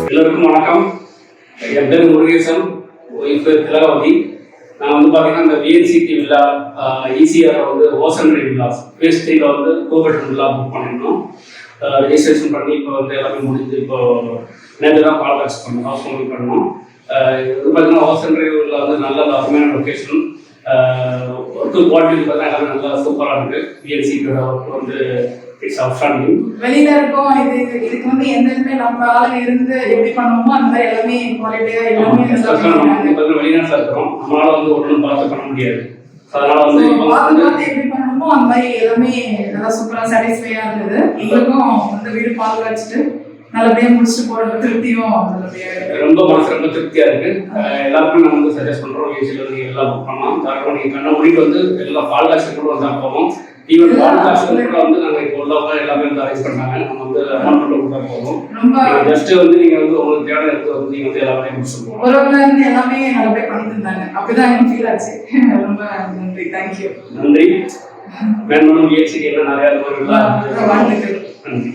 எல்லோருக்கும் வணக்கம். என் பேர் முருகேசன், ஒய்ஃப் திலகவதி. நான் வந்து பார்த்தீங்கன்னா இந்த விஎன்சிடி வில்லா ஈசிஆர் வந்து ஓசன்ட்ரி வில்லாஸ் ஃபேஸ் 3ல வந்து 2 bedroom வில்லா புக் பண்ணியிருந்தோம். ரெஜிஸ்ட்ரேஷன் பண்ணி இப்போ வந்து எல்லாமே முடிஞ்சு இப்போ நேற்று தான் கால் வாட்ச் பண்ணோம், ஹவுஸ் வார்மிங் பண்ணோம். இது பார்த்தீங்கன்னா ஓசன்ட்ரி வில்லா வந்து நல்ல அருமையான லொக்கேஷன். ஒர்க்கு குவாலிட்டி பார்த்தீங்கன்னா எல்லாமே நல்லா சூப்பராக இருக்குது. விஎன்சிடியோட ஒர்க் வந்து இட்ஸ் அவுட்ஸ்டாண்டிங். வெளியில இருக்கோம், இதுக்கு வந்து எந்தெந்த நம்மளால இருந்து எப்படி பண்ணுவோமோ அந்த மாதிரி எல்லாமே குவாலிட்டியா எல்லாமே வெளிநாட்டில் இருக்கிறோம், நம்மளால வந்து ஒன்றும் பார்த்து பண்ண முடியாது. அதனால வந்து எப்படி பண்ணணுமோ அந்த மாதிரி எல்லாமே நல்லா சூப்பரா சாட்டிஸ்ஃபையா இருந்தது. எங்களுக்கும் வந்து வீடு பால் வச்சுட்டு நல்லபடியா முடிச்சுட்டு போறது திருப்தியும் ரொம்ப மனசு ரொம்ப திருப்தியா இருக்கு. எல்லாருக்கும் நம்ம வந்து சஜஸ்ட் பண்றோம், ஈஸியில் வந்து எல்லாம் புக் பண்ணலாம். தாராளமாக நீங்கள் கண்ண முடிட்டு வந்து எல்லாம் பால் காசு கூட வந்தால் போவோம். ஈவன் பால் காசு கூட வந்து நாங்கள் இப்போ உள்ளவங்க எல்லாமே வந்து அரேஞ்ச் பண்ணாங்க. நம்ம வந்து அமௌண்ட் மட்டும் கொடுத்தா போதும். ஜஸ்ட் வந்து நீங்கள் வந்து உங்களுக்கு தேவை இருக்கிறது வந்து நீங்கள் வந்து எல்லாமே முடிச்சுருக்கோம். ஒருவங்க வந்து எல்லாமே நல்லபடியாக பண்ணிட்டு இருந்தாங்க. அப்படிதான் எனக்கு ஃபீல் ஆச்சு. ரொம்ப நன்றி, தேங்க்யூ. நன்றி. வேணும்னு முயற்சிக்கு என்ன நிறையா வாழ்த்துக்கள். நன்றி.